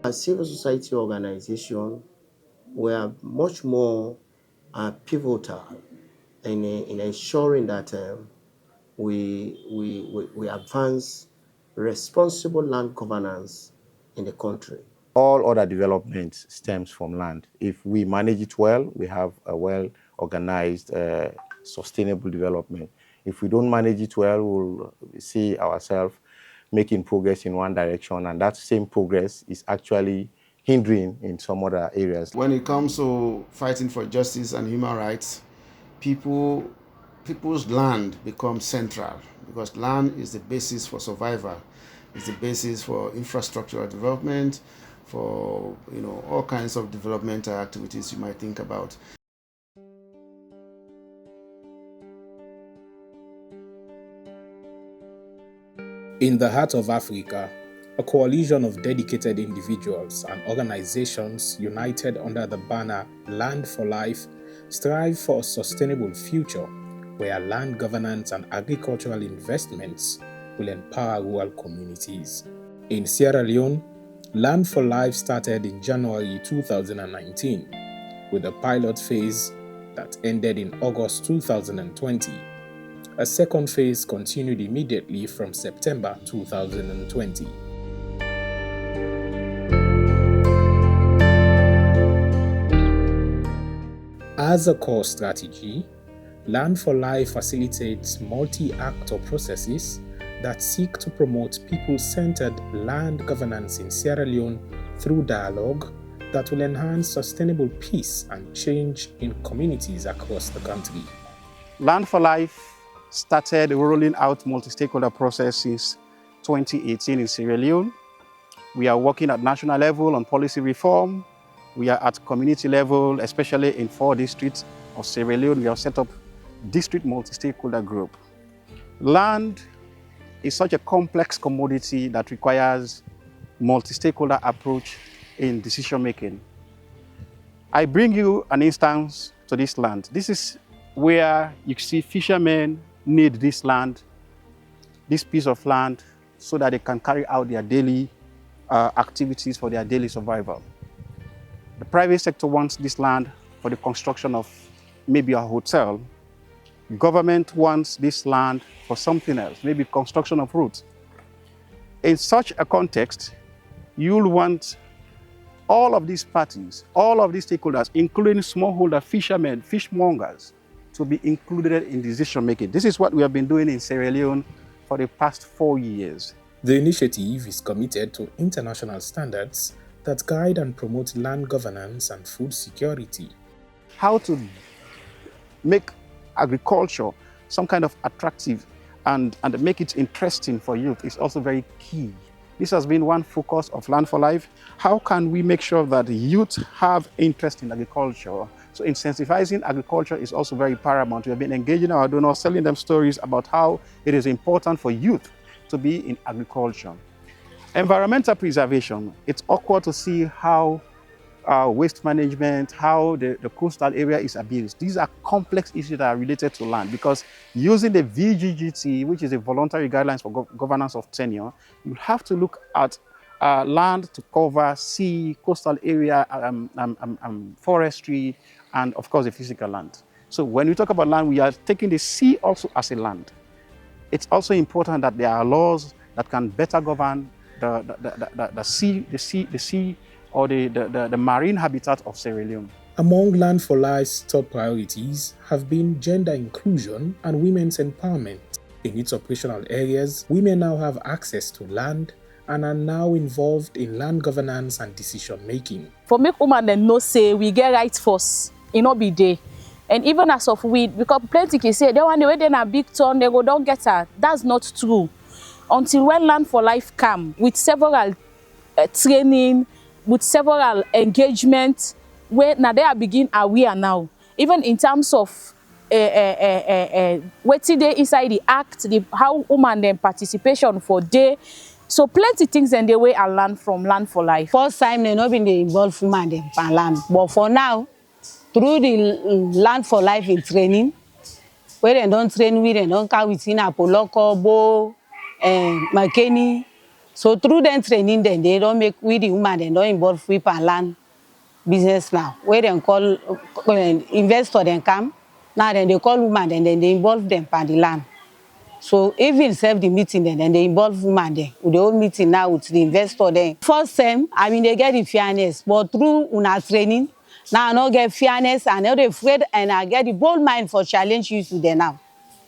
As civil society organization, we are much more pivotal in ensuring that we advance responsible land governance in the country. All other development stems from land. If we manage it well, we have a well-organized, sustainable development. If we don't manage it well, we'll see ourselves making progress in one direction, and that same progress is actually hindering in some other areas. When it comes to fighting for justice and human rights, people's land becomes central, because land is the basis for survival. It's the basis for infrastructural development, for all kinds of developmental activities you might think about. In the heart of Africa, a coalition of dedicated individuals and organizations united under the banner Land for Life strive for a sustainable future where land governance and agricultural investments will empower rural communities. In Sierra Leone, Land for Life started in January 2019 with a pilot phase that ended in August 2020. A second phase continued immediately from September 2020. As a core strategy, Land for Life facilitates multi-actor processes that seek to promote people-centered land governance in Sierra Leone through dialogue that will enhance sustainable peace and change in communities across the country. Land for Life started rolling out multi-stakeholder process since 2018 in Sierra Leone. We are working at national level on policy reform. We are at community level, especially in 4 districts of Sierra Leone. We have set up district multi-stakeholder group. Land is such a complex commodity that requires multi-stakeholder approach in decision making. I bring you an instance to this land. This is where you see fishermen need this land, this piece of land, so that they can carry out their daily activities for their daily survival. The private sector wants this land for the construction of maybe a hotel. Government wants this land for something else, maybe construction of roads. In such a context, you'll want all of these parties, all of these stakeholders, including smallholder fishermen, fishmongers, to be included in decision making. This is what we have been doing in Sierra Leone for the past 4 years. The initiative is committed to international standards that guide and promote land governance and food security. How to make agriculture some kind of attractive and make it interesting for youth is also very key. This has been one focus of Land for Life. How can we make sure that youth have interest in agriculture? So incentivizing agriculture is also very paramount. We have been engaging our donors, telling them stories about how it is important for youth to be in agriculture. Environmental preservation, it's awkward to see how waste management, how the coastal area is abused. These are complex issues that are related to land, because using the VGGT, which is a voluntary guidelines for governance of tenure, you have to look at land to cover sea, coastal area, forestry, and of course the physical land. So when we talk about land, we are taking the sea also as a land. It's also important that there are laws that can better govern the sea or the marine habitat of Sierra Leone. Among Land for Life's top priorities have been gender inclusion and women's empowerment. In its operational areas, women now have access to land and are now involved in land governance and decision making. For make women then know say we get right first, it not be day. And even as of we, because plenty can say they want to wait in a big turn, they go don't get her. That's not true. Until when Land for Life come with several training, with several engagements, where now they are begin aware now. Even in terms of wetin dey inside the act, how woman dem participation for day. So plenty things dem dey wey I learn from Land for Life. First time dem no bin dey involve woman dem for land, but for now through the Land for Life in training wey dem don train we, dem don carry with Apoloko, Bo, Makeni. So through dem training dem, they don make we the woman dem don involve we per land business now. Where dem call investor dem come, now dem dey call woman dem dey involve dem per the land. So even self the meeting then they involve woman there. With the whole meeting now with the investor there. First time, I mean they get the fairness, but through una training, now I no get fairness and I not afraid, and I get the bold mind for challenge you to there now.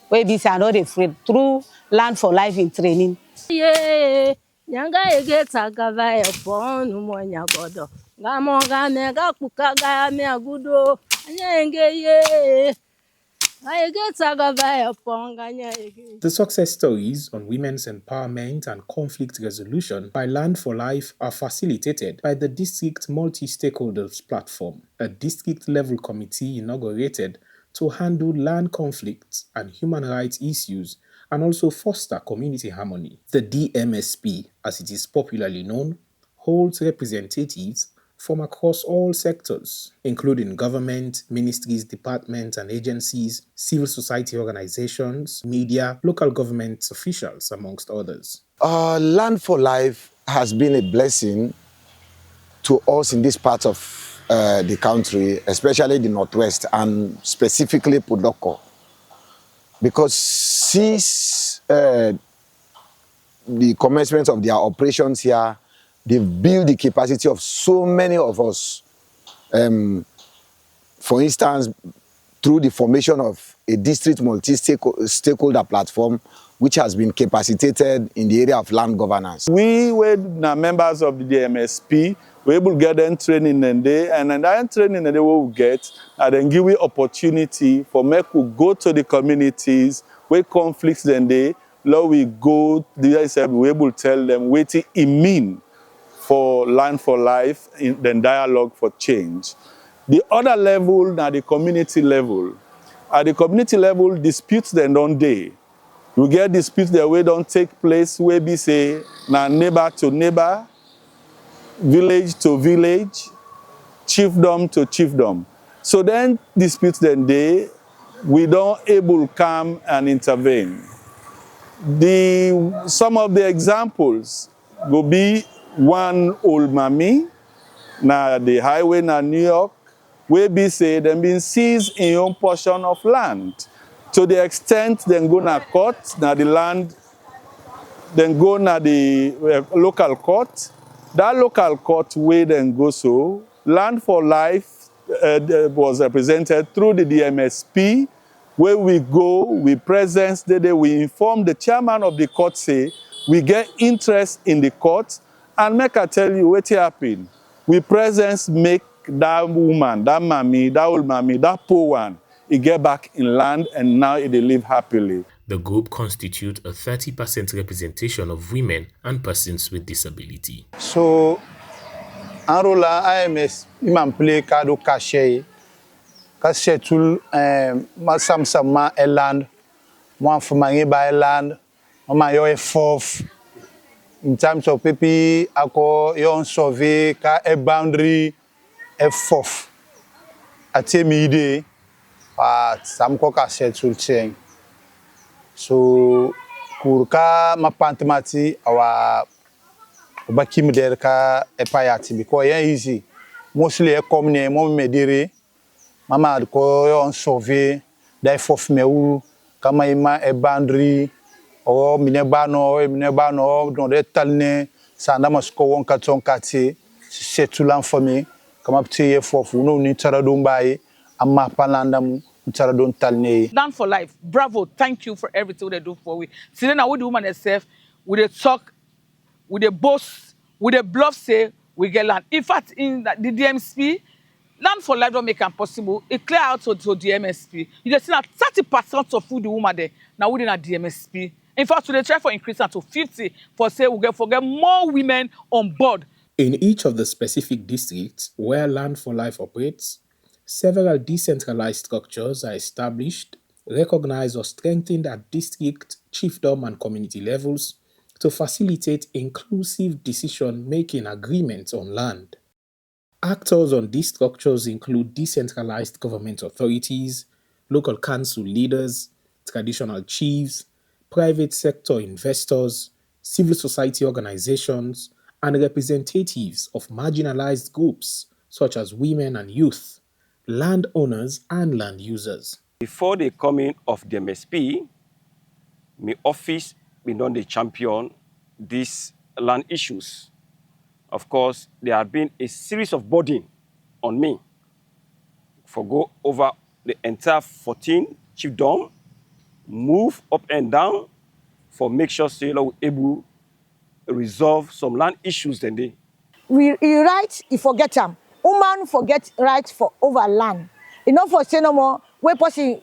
Where this I not afraid through Land for Life in training. Yeah, nyanga egeta gava e ponu monya godo. Gamonga nega kukaga me agudo. Anyenge ye. The success stories on women's empowerment and conflict resolution by Land for Life are facilitated by the District Multi-Stakeholders Platform, a district-level committee inaugurated to handle land conflicts and human rights issues and also foster community harmony. The DMSP, as it is popularly known, holds representatives from across all sectors, including government, ministries, departments and agencies, civil society organizations, media, local government officials, amongst others. Land for Life has been a blessing to us in this part of the country, especially the Northwest and specifically Podoko. Because since the commencement of their operations here, they've built the capacity of so many of us. For instance, through the formation of a district multi-stakeholder platform, which has been capacitated in the area of land governance. We were members of the DMSP, we able to get them training and that training and they will get, and then give we opportunity for make to go to the communities where conflicts then they, now we go, we able to tell them what it mean for Land for Life in the dialogue for change. The other level, now the community level. At the community level, disputes then don't they. You get disputes that way don't take place where we say now neighbor to neighbor, village to village, chiefdom to chiefdom. So then disputes then they, we don't able to come and intervene. Some of the examples will be one old mammy, na the highway na New York, where be say them been seized in your portion of land. To the extent then go na court, na the land, then go na the local court. That local court way then go so, Land for Life was represented through the DMSP, where we go, we presence the day, we inform the chairman of the court, say, we get interest in the court, and make I tell you what happened. We presence make that woman, that mammy, that old mammy, that poor one, he get back in land and now they live happily. The group constitutes a 30% representation of women and persons with disability. So, enrola AMS, imam play kado caché, caché tout masam sama eland, moi fumangi ba eland, moi yo e fof. In terms of people, ako yon survey ka a boundary a fof. Ate mi ide, sam ko caché tout cheng. So, kurka ma pantamati awa Obakim der ka epayati because yeah easy. Mostly e komne mo medire mama ko on sauver dai fof meu kama ima e boundary o mineba no don de talne sanda masko won katon kati c'est tout l'enfamé kama ptie fof no ni tarado mbaye amma palandam taradon talne. Land for Life, bravo, thank you for everything they do for we. See now with the woman herself, with the talk, with the boss, with the bluff say we get land. In fact, in the DMSP, Land for Life don't make it possible. It clear out to the DMSP. You just see that 30% of food the woman there now within a DMSP. In fact, they try for increase that to 50 for say we get more women on board. In each of the specific districts where Land for Life operates, Several decentralized structures are established, recognized or strengthened at district, chiefdom, and community levels to facilitate inclusive decision-making agreements on land. Actors on these structures include decentralized government authorities, local council leaders, traditional chiefs, private sector investors, civil society organizations, and representatives of marginalized groups such as women and youth, landowners and land users. Before the coming of the MSP, my office been on the champion these land issues. Of course, there have been a series of burden on me for go over the entire 14 chiefdom, move up and down for make sure Sierra Leone able to resolve some land issues then they. We right, you forget them. Woman forget right for over land. You know for say no more, where person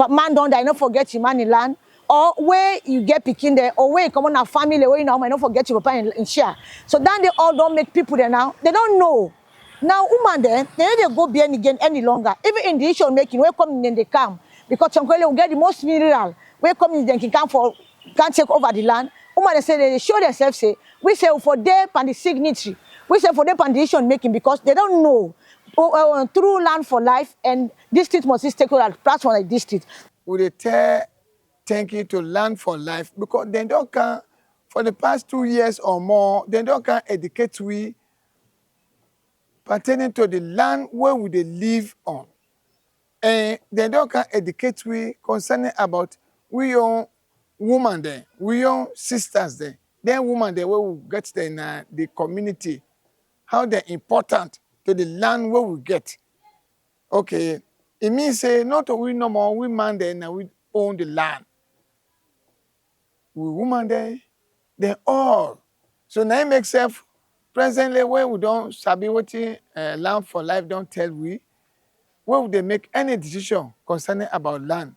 man don't die, you not forget your man in land. Or where you get picking there, or where you come on a family, where you know, might not forget your papa in share. So then they all don't make people there now. They don't know. Now, woman there, they don't go behind again any longer. Even in the issue making, where come in they come. Because some will get the most mineral. Where come in they can come for, can't take over the land. Woman they say they show themselves say, we say for them and the signatory. We say for them and the decision making because they don't know. Through Land for Life and district multi-stakeholder platform like district. We tell thank you to Land for Life because they don't can for the past 2 years or more, they don't can educate we pertaining to the land where we they live on. And they don't can educate we concerning about we own women there, we own sisters there. Then women there where we get in the community, how they're important to the land where we get. Okay, it means say not we no more we man there now we own the land. We woman there, they all. So now it makes sense presently where we don't sabi what Land for Life don't tell we, where would they make any decision concerning about land?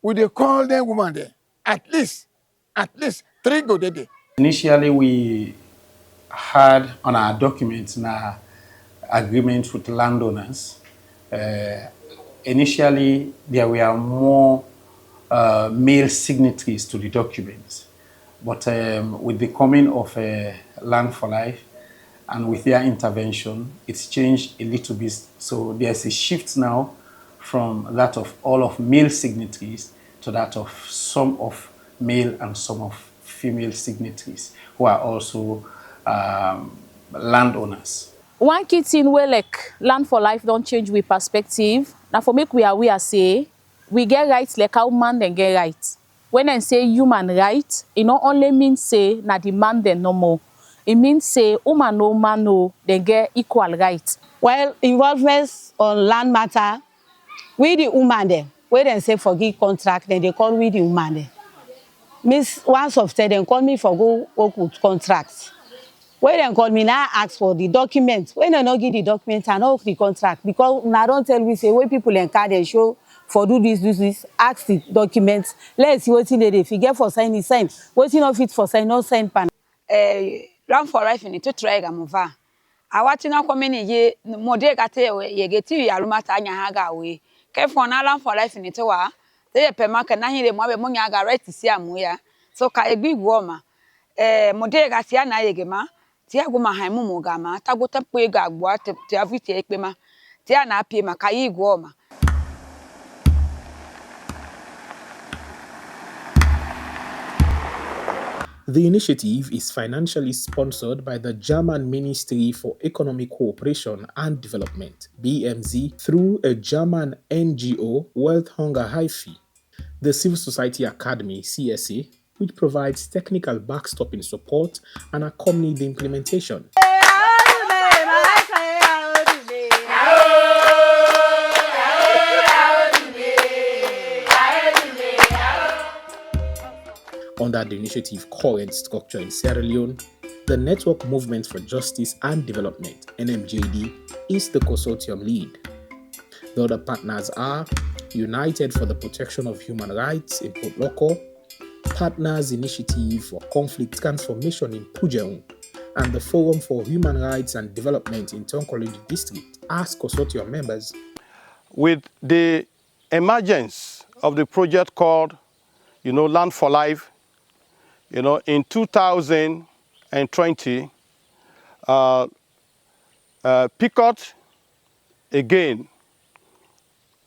Would they call them woman there? At least 3 go there. Initially, we had on our documents now agreements with landowners. Initially, there were more male signatories to the documents. But with the coming of Land for Life and with their intervention, it's changed a little bit. So there's a shift now from that of all of male signatories to that of some of male and some of female signatories who are also landowners. One key thing where like Land for Life don't change with perspective. Now for make we aware say we get rights like how man then get rights. When I say human right, it not only means say na the man then no more. It means say woman no man no they get equal rights. Well, involvements on land matter, we the woman there. Where they say forgive contract, then they call we the woman there. Miss once of said they call me for go work with contracts. When they call me now ask for the documents. When they not give the documents and not the contract, because now don't tell me say when people in car they show for do this, ask the documents. Let's see what in they figure for sign is sign. What's not fit for sign, no sign pan. Land for Life ni to try gamova. Awati na kwa meni ye mode kate ye geti ya lumata anya haga we. Kefo na Land for Life ni to wa. They pema ka na hire mo be mo nya ga right si amu ya. So ka egbi guoma. Mode kate ya na ye gema. Ti aguma han mu gama. Tago tempo ye ga gbo ti aviti e pema. Ti na apie ma ka yi guoma. The initiative is financially sponsored by the German Ministry for Economic Cooperation and Development, BMZ, through a German NGO, World Hunger High-Fee, the Civil Society Academy, CSA, which provides technical backstopping support and accompany the implementation. Under the initiative current structure in Sierra Leone, the Network Movement for Justice and Development, NMJD, is the consortium lead. The other partners are United for the Protection of Human Rights in Port Loko, Partners Initiative for Conflict Transformation in Pujeung, and the Forum for Human Rights and Development in Tonkolodi District, ask consortium members. With the emergence of the project called, Land for Life, in 2020, PICOT again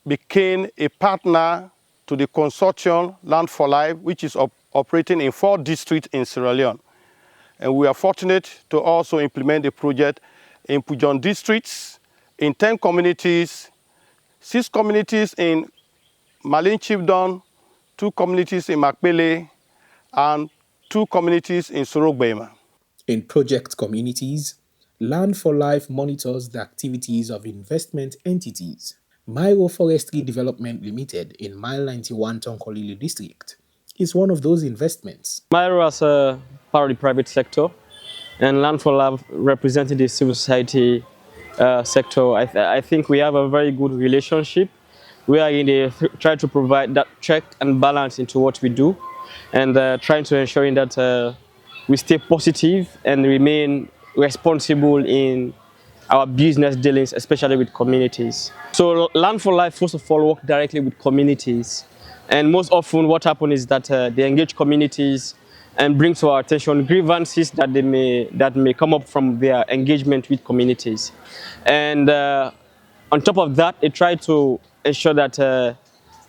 became a partner to the consortium Land for Life, which is operating in 4 districts in Sierra Leone. And we are fortunate to also implement the project in Pujon districts, in 10 communities, 6 communities in Malin Chiefdom, 2 communities in Makpele, and 2 communities in Sorogbema. In project communities, Land for Life monitors the activities of investment entities. Myro Forestry Development Limited in Mile 91 Tonkolili district is one of those investments. Myro as a part of the private sector and Land for Life representing the civil society sector, I think we have a very good relationship. We are in the try to provide that check and balance into what we do, and trying to ensure that we stay positive and remain responsible in our business dealings, especially with communities. So Land for Life, first of all, work directly with communities. And most often what happens is that they engage communities and bring to our attention grievances that may come up from their engagement with communities. And on top of that, they try to ensure that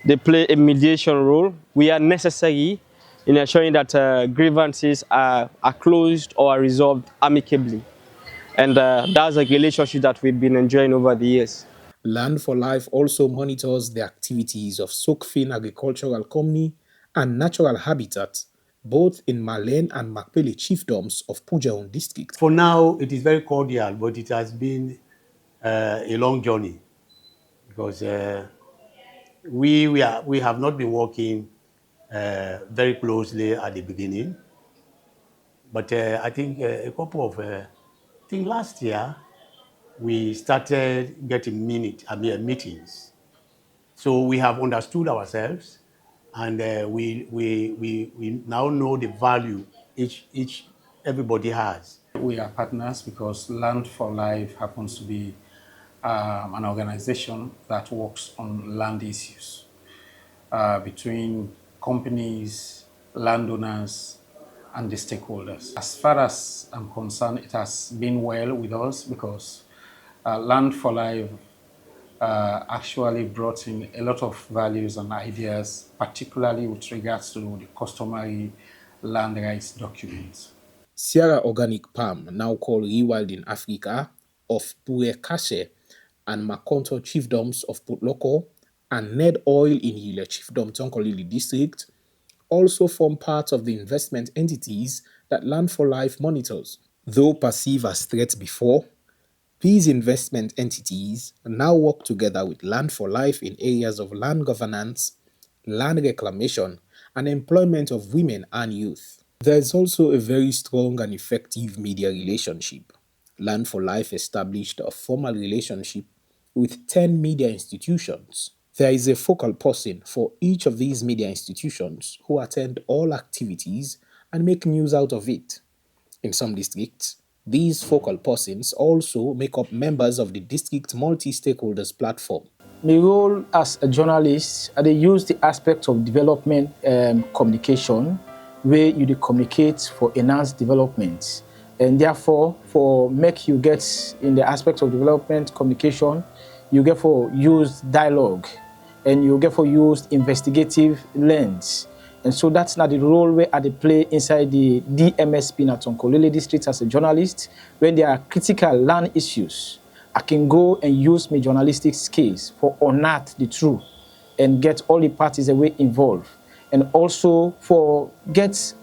they play a mediation role. We are necessary in ensuring that grievances are closed or are resolved amicably. And that's a relationship that we've been enjoying over the years. Land for Life also monitors the activities of Sokfin Agricultural Company and Natural Habitat, both in Malen and Makpele chiefdoms of Pujaun district. For now, it is very cordial, but it has been a long journey because we have not been working very closely at the beginning. But I think I think last year, we started getting meetings. So we have understood ourselves, and we now know the value everybody has. We are partners because Land for Life happens to be an organization that works on land issues between companies, landowners, and the stakeholders. As far as I'm concerned, it has been well with us because Land for Life actually brought in a lot of values and ideas, particularly with regards to the customary land rights documents. Sierra Organic Palm, now called Rewild in Africa, of Pure Kashe and Makonto chiefdoms of Putloko, and Ned Oil in Hile chiefdom Tonkolili district, also form part of the investment entities that Land for Life monitors. Though perceived as threats before, these investment entities now work together with Land for Life in areas of land governance, land reclamation, and employment of women and youth. There is also a very strong and effective media relationship. Land for Life established a formal relationship with 10 media institutions. There is a focal person for each of these media institutions who attend all activities and make news out of it. In some districts, these focal persons also make up members of the district multi-stakeholders platform. My role as a journalist, I use the aspect of development communication, where you communicate for enhanced development. And therefore, for make you get in the aspect of development communication, you get for use dialogue, and you get for use investigative lens. And so that's not the role where I play inside the DMSP in Tonkolili district as a journalist. When there are critical land issues, I can go and use my journalistic skills for unearth the truth and get all the parties away involved. And also for get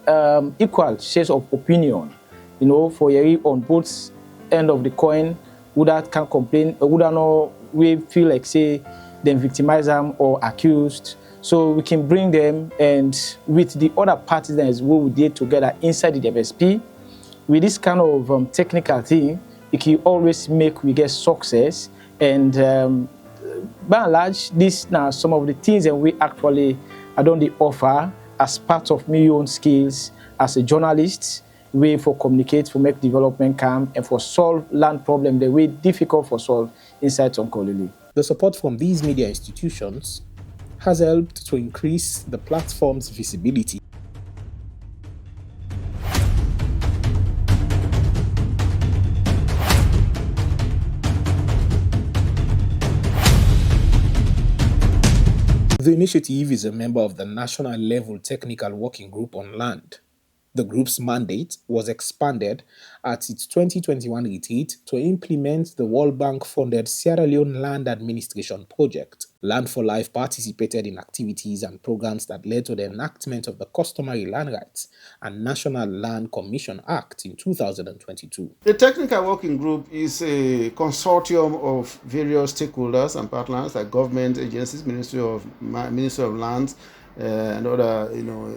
equal shares of opinion, for on both end of the coin, who that can complain, who that know we feel like say them victimize them or accused. So we can bring them, and with the other parties that we did together inside the DMSP, with this kind of technical thing, it can always make we get success. And by and large, these now some of the things that we actually don't offer as part of my own skills as a journalist, way for communicate, for make development come, and for solve land problem the way difficult for solve inside Tonkolili. The support from these media institutions has helped to increase the platform's visibility. The initiative is a member of the National Level Technical Working Group on Land. The group's mandate was expanded at its 2021 retreat to implement the World Bank-funded Sierra Leone Land Administration Project. Land for Life participated in activities and programs that led to the enactment of the Customary Land Rights and National Land Commission Act in 2022. The Technical Working Group is a consortium of various stakeholders and partners like government agencies, Ministry of Lands, and other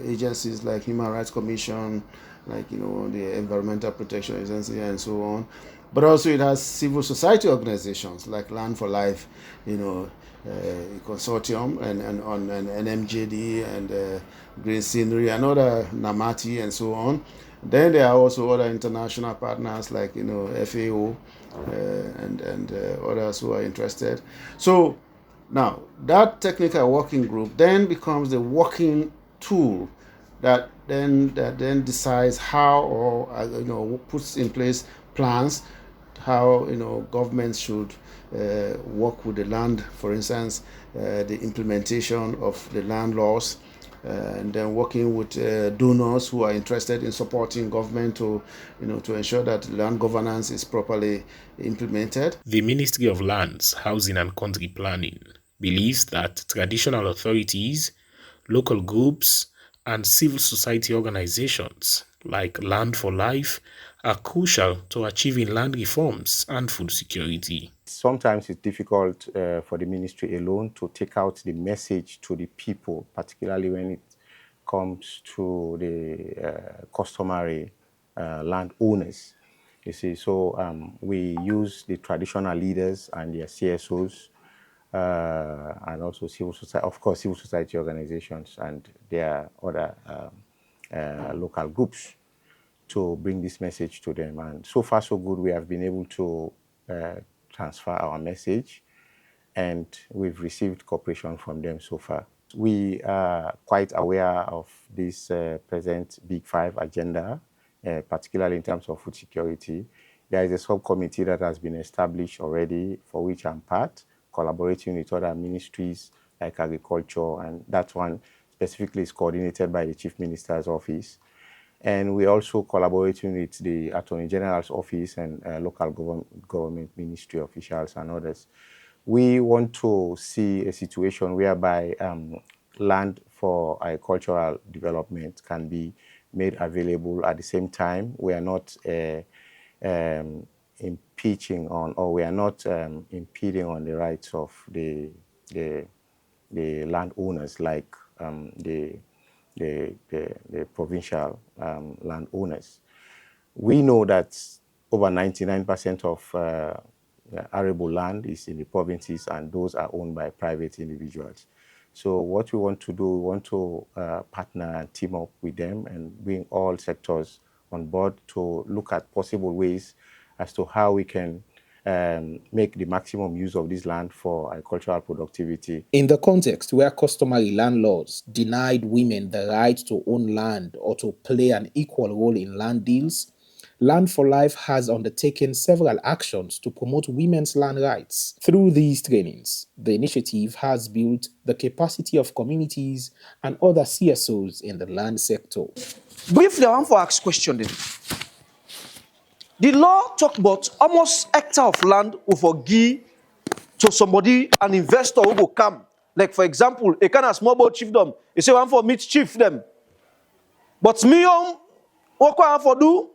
agencies like Human Rights Commission, like the Environmental Protection Agency and so on. But also it has civil society organizations like Land for Life, consortium and NMJD and Green Scenery and other NAMATI and so on. Then there are also other international partners like FAO and others who are interested. So now that technical working group then becomes the working tool that then decides how or puts in place plans how governments should work with the land. For instance, the implementation of the land laws. And then working with donors who are interested in supporting government to ensure that land governance is properly implemented. The Ministry of Lands, Housing and Country Planning believes that traditional authorities, local groups, and civil society organizations like Land for Life are crucial to achieving land reforms and food security. Sometimes it's difficult for the ministry alone to take out the message to the people, particularly when it comes to the customary land owners. You see, so we use the traditional leaders and their CSOs and also civil society, of course, civil society organizations and their other local groups to bring this message to them. And so far, so good. We have been able to transfer our message, and we've received cooperation from them so far. We are quite aware of this present Big Five agenda, particularly in terms of food security. There is a subcommittee that has been established already, for which I'm part, collaborating with other ministries like agriculture, and that one specifically is coordinated by the Chief Minister's office. And we're also collaborating with the Attorney General's office and local government ministry officials and others. We want to see a situation whereby land for agricultural development can be made available at the same time. We are not impinging on, or we are not impeding on the rights of the landowners, like the provincial landowners. We know that over 99% of arable land is in the provinces, and those are owned by private individuals. So what we want to do, we want to partner and team up with them and bring all sectors on board to look at possible ways as to how we can make the maximum use of this land for agricultural productivity. In the context where customary land laws denied women the right to own land or to play an equal role in land deals, Land for Life has undertaken several actions to promote women's land rights. Through these trainings, the initiative has built the capacity of communities and other CSOs in the land sector. Briefly, I want to ask a question then. The law talk about almost hectare of land will give to somebody, an investor who will come. Like for example, a kind of small boat chiefdom, you say one for meet chief them. But me what I want for do?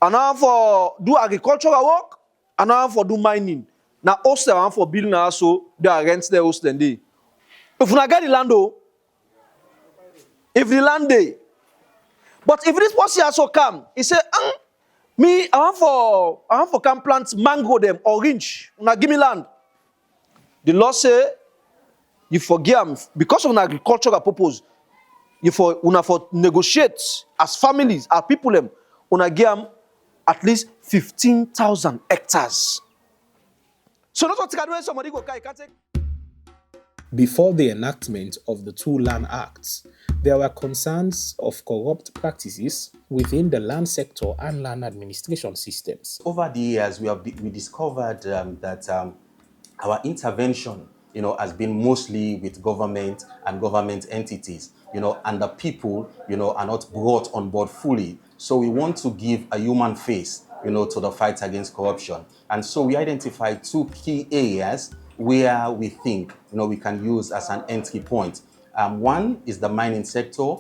And I want for do agricultural work, and I want for do mining. Now also I want for building also they are rent their host then they. If you not get the land though, if the land day. But if this person also come, he say, me, I want for come plant mango them, orange. Now give me land. The law say, you forgive them because of an agricultural purpose. You for negotiate as families, as people them, give them at least 15,000 hectares. So not what when somebody go carry can't take. Before the enactment of the two Land Acts, there were concerns of corrupt practices within the land sector and land administration systems. Over the years, we discovered that our intervention, has been mostly with government and government entities, and the people, are not brought on board fully. So we want to give a human face, to the fight against corruption. And so we identified two key areas where we think, we can use as an entry point. One is the mining sector,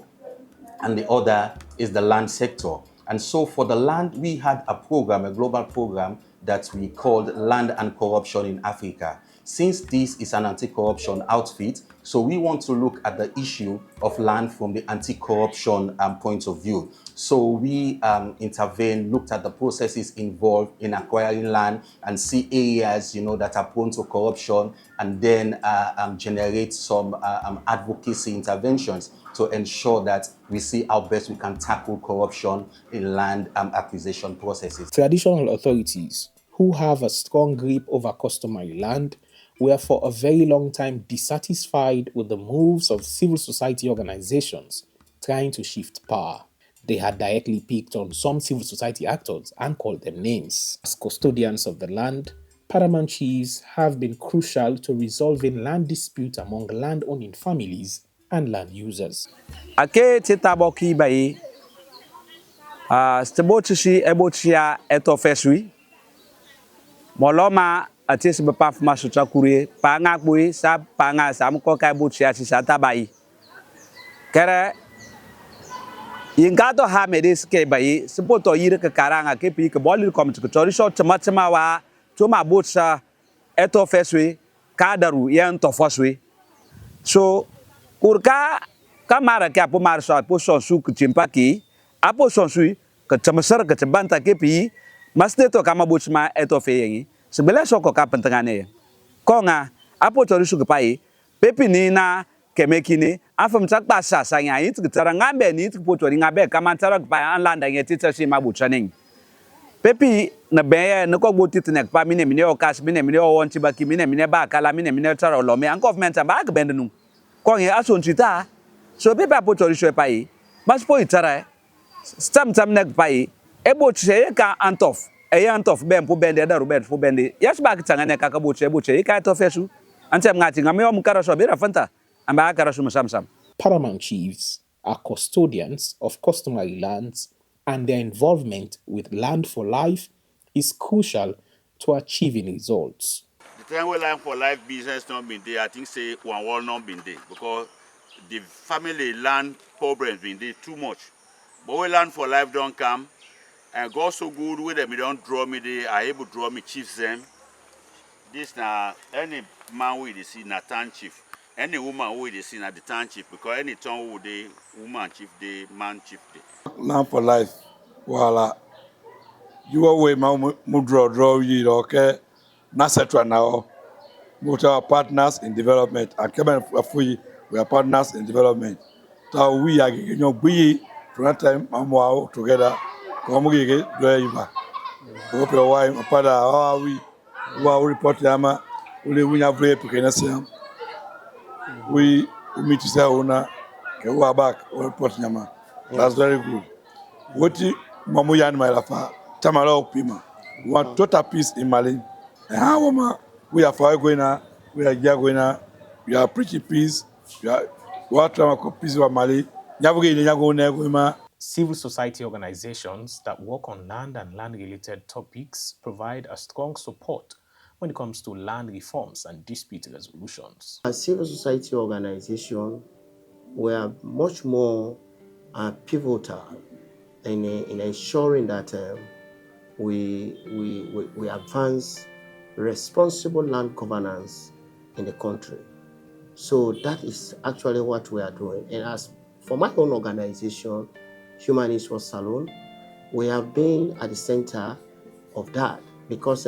and the other is the land sector. And so for the land, we had a program, a global program that we called Land and Corruption in Africa. Since this is an anti-corruption outfit, so we want to look at the issue of land from the anti-corruption point of view. So we intervened, looked at the processes involved in acquiring land and see areas, that are prone to corruption, and then generate some advocacy interventions to ensure that we see how best we can tackle corruption in land acquisition processes. Traditional authorities who have a strong grip over customary land were for a very long time dissatisfied with the moves of civil society organizations trying to shift power. They had directly picked on some civil society actors and called them names. As custodians of the land, paramount chiefs have been crucial to resolving land disputes among land-owning families and land users. Ake titaboki bai stebochi ebochia etofesui moloma atis bepaf masutra kurie panga bui sa panga sam ko kai bochia sisata bai kere Yingato ha medis ke bai sepoto yire ke karanga ke pi ke boli kom to tori so tama wa to ma botsa etofesui kadaru yan tofosui so kurka kamara ke apo marso apo sonsu kuchimpaki apo sonsu ke chamasar ke chambanta ke pi masne to kama botsma etofe yengi sebele soko ka pentangane konga apo tori su ke pai pepini na kemekine afam takpa sasa nya yit kitara ngambe ni tpo tori ngabe kama tara pa anlanda ngeti tsi mabutsaning pepi na beye no ko botit nek pa mine o kas mine o wonti baki mine ba kala mine tara lo me an government ba ga bendenu konye asontrita so pepe apotori so pai mas po itara stam nek pai ebo tse ka antof ben po bende da robert po bende yes ba kitanga nek ka ebo tse ka to fesu antem ngati ngame o mukara so bera fanta amba kara so samsam. Paramount chiefs are custodians of customary lands, and their involvement with Land for Life is crucial to achieving results. The time when Land for Life business not been there, I think say one wall not been there because the family land problems been there too much. But when Land for Life don't come, and God so good with them, don't draw me, they are able to draw me chiefs them. This now any man with the see na town chief, any woman with the see na the town chief because any town with the woman chief, the man chief. Land for Life, voila. You away my draw you okay? Nasetra now. Both our partners in development. I came we are partners in development. So we are we from that time I'm together. Come we get do hope your wife father how we report yama we have very pequeña we meet to say una we are back we report yama. That's very good. What mamu yan my lafa tamala opima. We want total peace in Mali. And how we are for going we are going we are preaching peace. We are peace of Mali. Civil society organizations that work on land and land-related topics provide a strong support when it comes to land reforms and dispute resolutions. As civil society organizations, we are much more pivotal in ensuring that we advance responsible land governance in the country. So that is actually what we are doing. And as for my own organization, Human Resource Salon, we have been at the center of that because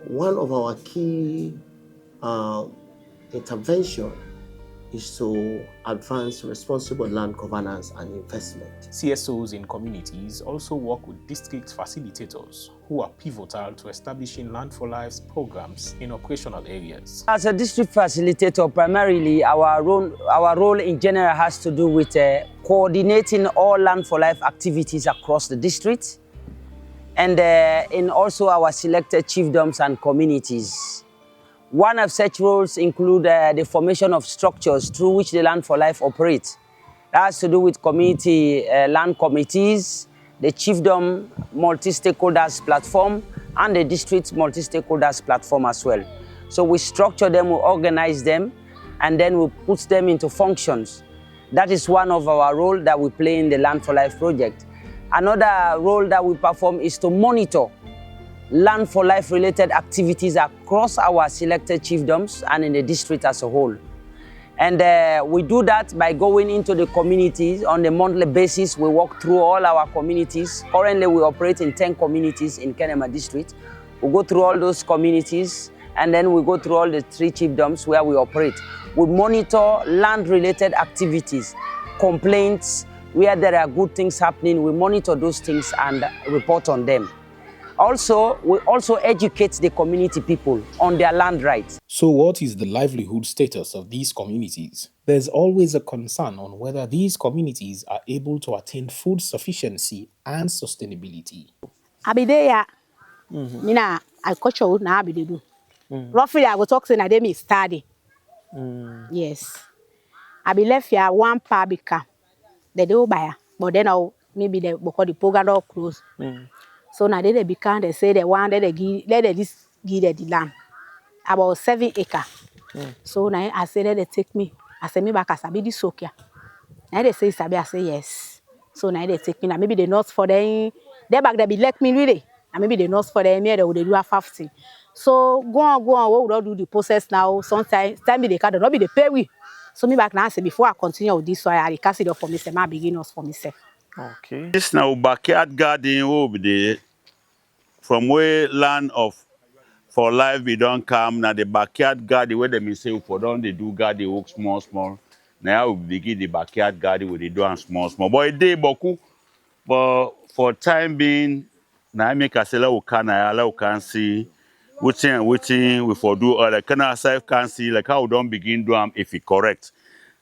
one of our key intervention is to advance responsible land governance and investment. CSOs in communities also work with district facilitators who are pivotal to establishing Land for Life's programs in operational areas. As a district facilitator, primarily our role in general has to do with coordinating all Land for Life activities across the district, and in also our selected chiefdoms and communities. One of such roles include the formation of structures through which the Land for Life operates. That has to do with community land committees, the chiefdom multi-stakeholders platform, and the district multi-stakeholders platform as well. So we structure them, we organize them, and then we put them into functions. That is one of our roles that we play in the Land for Life project. Another role that we perform is to monitor Land for Life related activities across our selected chiefdoms and in the district as a whole. And we do that by going into the communities on a monthly basis. We walk through all our communities. Currently, we operate in 10 communities in Kenema district. We go through all those communities, and then we go through all the 3 chiefdoms where we operate. We monitor land-related activities, complaints, where there are good things happening. We monitor those things and report on them. Also, we also educate the community people on their land rights. So what is the livelihood status of these communities? There's always a concern on whether these communities are able to attain food sufficiency and sustainability. Abideya, mina agriculture na abidedu. Roughly, I go talk say na dem is study. Yes, I be left here 1 per bika. They do buy, but then maybe because the program all close. So now they become, they say they want, they give the land, about 7 acres. So now I say they take me. I say me back as I be this okay. Now they say Sabi, I say yes. So now they take me. Now maybe they not for them. They back they be let me really. And maybe they not for them. They would do a 50. So go on. What would I do the process now? Sometimes time they can't not be the pay we. So me back now I say before I continue with this, so I cast it up for myself. I begin us for myself. Okay. This now backyard garden over there. From where land for life we don't come now the backyard garden where they say for don't they do garden work small. Now we begin the backyard garden where they do small. But it day boku. But for time being, now I make a seller who can see waiting we for do other can ourselves can see like how we don't begin do them if it correct.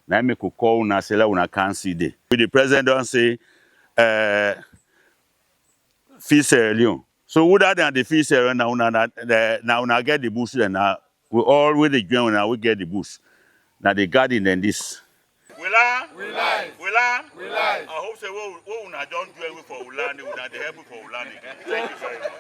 Now I make a call na seller when I can see the. The president don't say Sierra Leone. So without than the Sierra Leone now get the bush and now we all with the ground now we get the bush. Now the garden and this. We lie. I hope so. We not don't do it for land. We not help for land. Thank you very much.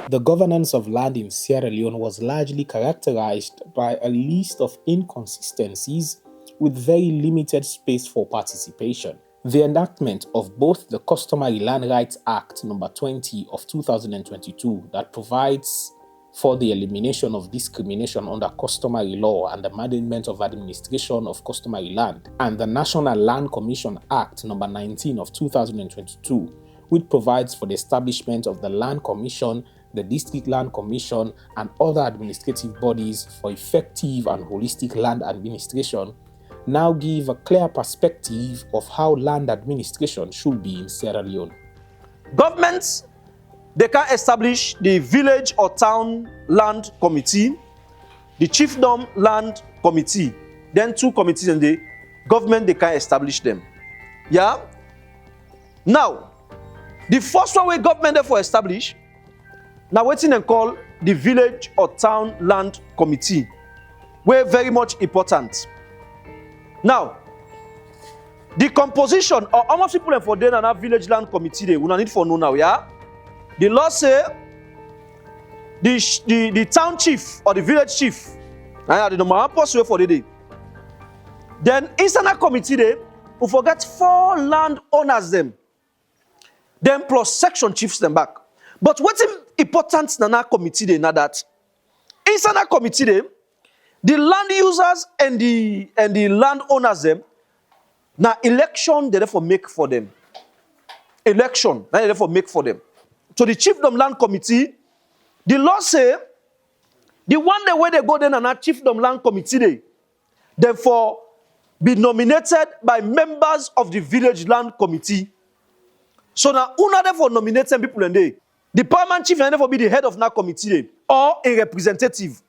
The governance of land in Sierra Leone was largely characterized by a list of inconsistencies with very limited space for participation. The enactment of both the Customary Land Rights Act No. 20 of 2022 that provides for the elimination of discrimination under customary law and the management of administration of customary land, and the National Land Commission Act No. 19 of 2022, which provides for the establishment of the Land Commission, the District Land Commission, and other administrative bodies for effective and holistic land administration, now give a clear perspective of how land administration should be in Sierra Leone. Governments, they can establish the village or town land committee, the chiefdom land committee, then 2 committees and the government, they can establish them. Yeah? Now, the first one where government therefore establish, now what's in call the village or town land committee, were very much important. Now, the composition of how much people for then and have village land committee they will need for know now, yeah? The law say the town chief or the village chief, the number 1 person for the day. Then inside that committee they we forget 4 land owners them. Then plus section chiefs them back. But what's important in that committee they now that inside that committee they, the land users and the land owners them, now election they therefore make for them. Election they therefore make for them. to the Chiefdom Land Committee, the law say, the one day where they go then and a Chiefdom Land Committee day, therefore be nominated by members of the Village Land Committee. So now, una therefore nominate some people in there. The paramount chief and therefore be the head of that committee or a representative.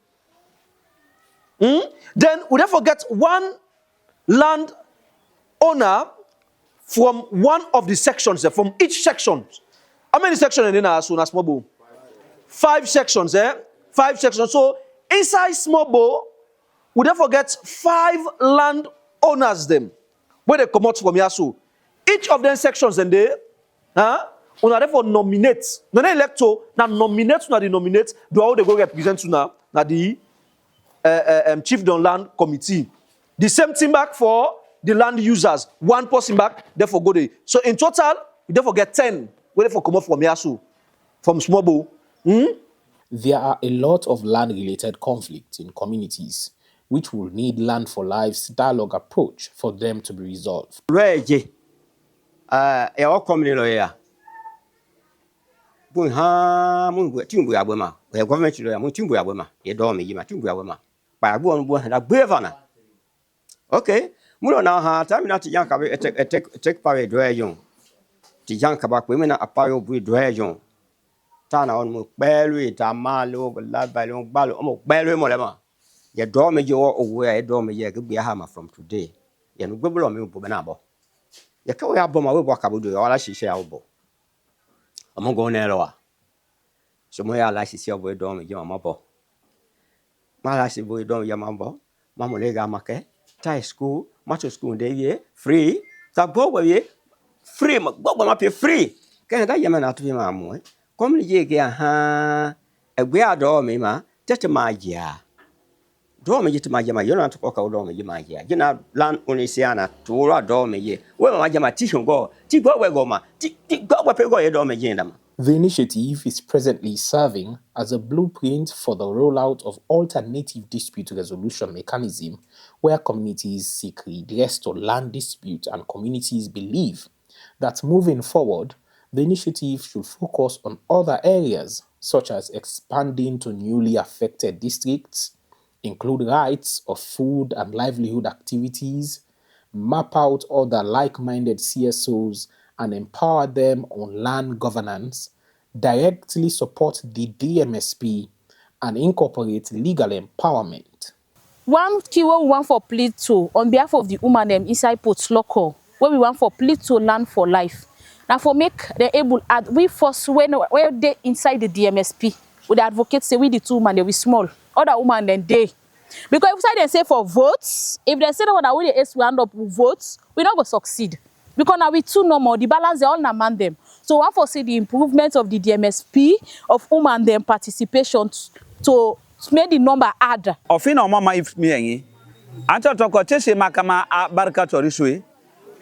Then we therefore get one land owner from one of the sections, from each section. How many sections are in a small bowl? 5 sections, 5 sections. So inside small bowl, we therefore get 5 land owners them where they come out from Yasu. Each of them sections in there, we therefore nominate. No electo, now nominate, now they nominate. Do how they go represent to now the Chiefdom Land Committee. The same thing back for the land users. 1 person back, therefore go there. So in total, we therefore get 10. We therefore come out from Yasu, from small bowl. There are a lot of land-related conflicts in communities, which will need Land for Life's dialogue approach for them to be resolved. Community lawyer. Government lawyer, okay, mulo na ha time na tijan ka take power do ejon. Tijan ka ba ko me na apayo bu do ejon. Ta na on mo pelu ta ma lo la ba lo ba lo mo pelu mo le ma. Ye do me je o wo e do me ye ke bia ha ma from today. Ye no gbeblo me bo na bo. Ye ka we abo ma we bo ka bo do wala shishe ya bo. Omo go na lo wa. So mo ya la shishe bo do me je ma bo. Ma la shishe bo do me je ma bo. Ma mo le ga ma ke. Thai school, macho school they free. That go away free, go ma pay free. Can that yaman at him amo? Come ye ha a we are do me ma, just my ya. Do me to my yama, you're not to walk out on me, my ya. You know, land only siana to do me ye. Well, my yama teach go, teach go where go ma, teach go where go do me yen. The initiative is presently serving as a blueprint for the rollout of alternative dispute resolution mechanism where communities seek redress to land disputes, and communities believe that moving forward, the initiative should focus on other areas such as expanding to newly affected districts, include rights of food and livelihood activities, map out other like-minded CSOs and empower them on land governance, directly support the DMSP, and incorporate legal empowerment. One key we want for plead to on behalf of the woman inside Port Local, where we want for plead to Land for Life. Now for make the able we first when they inside the DMSP, with the advocates say we the 2 women they we small, other women then they. Because if they say for votes, if they say that we end up with votes, we not go succeed. Because now we 2 no more, the balance they all na man them. So one for see the improvement of the DMSP of women them participation to make the number add. Ofina mama if me enyi. Anto toko chese makama barka toriswe.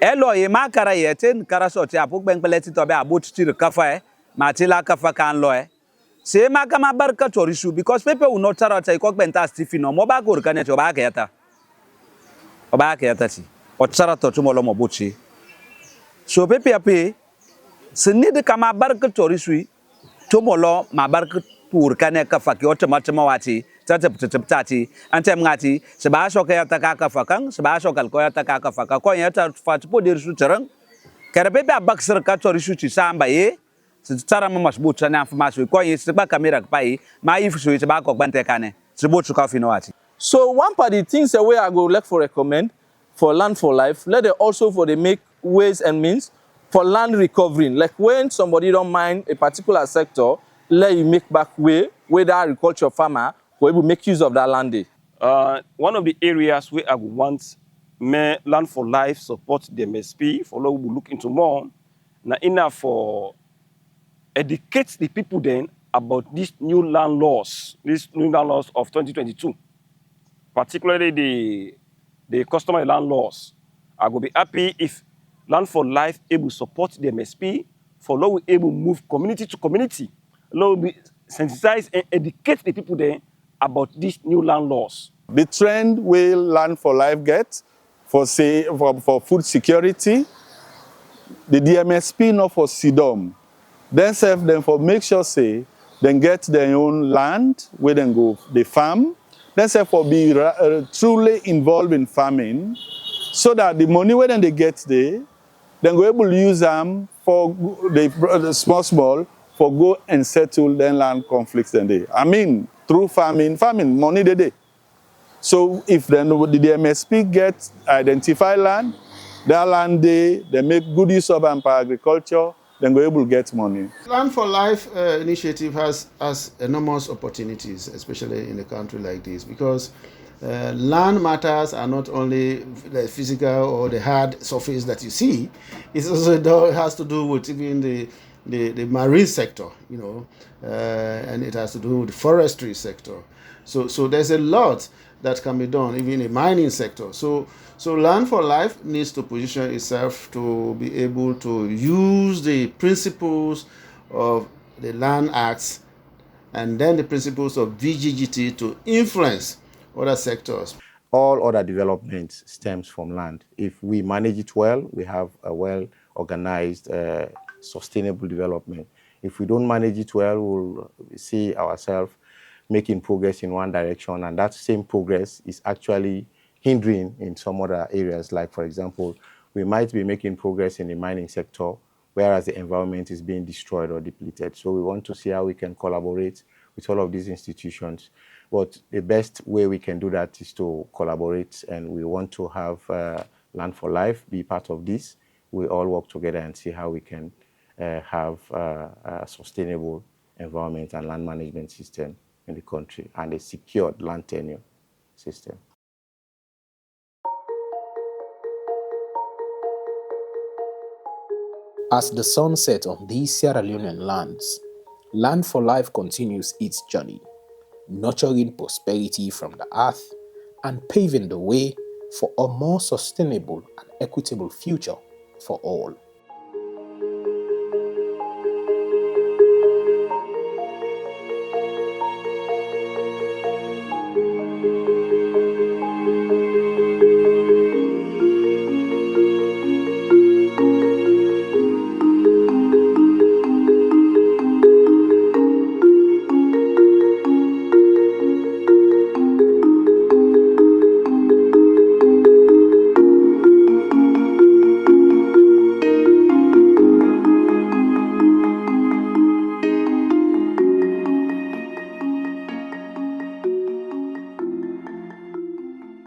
Elo ye makara yeten karasoti apuk bengbeleti tobe abut tir kafa matila kafa kan lo Se makama barka toriswe because people will not tarata ikok benta stifino mo ba go kanet oba keta. Oba keta ti. O tsara to tumolo mo buchi. So pepe ape se need kama barka toriswe tumolo ma barka pour kane kafa ki automatement wati tati antem ngati se ba so ka ta ka kafa kan se ba so kal ko ta ka kafa ka ko yata fat po dir su terang kare be ba baksir ka tori su ti samba ye se tsara ma masbu tsana information ko yi se ba camera pa yi ma yi fu se ba ko bante kane se bo su ka fi no wati. So one part of the things that we are going to recommend for Land for Life, let it also for the make ways and means for land recovering. Like when somebody don't mind a particular sector, let you make back way where the agriculture farmer will able to make use of that land. One of the areas where I would want Land for Life support the MSP, for we will look into more, now enough for educate the people then about these new land laws of 2022, particularly the customary land laws. I will be happy if Land for Life able to support the MSP, for we able to move community to community. We sensitize and educate the people there about these new land laws. The trend will Land for Life get for food security, the DMSP not for SIDOM. Themselves, then for make sure say, then get their own land where then go they farm. Themselves for be truly involved in farming, so that the money where then they get there, then go able to use them for the small for go and settle then land conflicts then they. I mean, through farming money they. So if then the MSP get identify land, that land they make good use of them for agriculture, then go able to get money. Land for Life initiative has enormous opportunities, especially in a country like this, because land matters are not only the physical or the hard surface that you see. It also has to do with even the marine sector, you know, and it has to do with the forestry sector. So there's a lot that can be done, even in the mining sector. So Land for Life needs to position itself to be able to use the principles of the Land Acts and then the principles of VGGT to influence other sectors. All other development stems from land. If we manage it well, we have a well-organized, sustainable development. If we don't manage it well, we'll see ourselves making progress in one direction, and that same progress is actually hindering in some other areas. Like, for example, we might be making progress in the mining sector, whereas the environment is being destroyed or depleted. So we want to see how we can collaborate with all of these institutions. But the best way we can do that is to collaborate, and we want to have Land for Life be part of this. We all work together and see how we can have a sustainable environment and land management system in the country, and a secured land tenure system. As the sun sets on these Sierra Leonean lands, Land for Life continues its journey, nurturing prosperity from the earth and paving the way for a more sustainable and equitable future for all.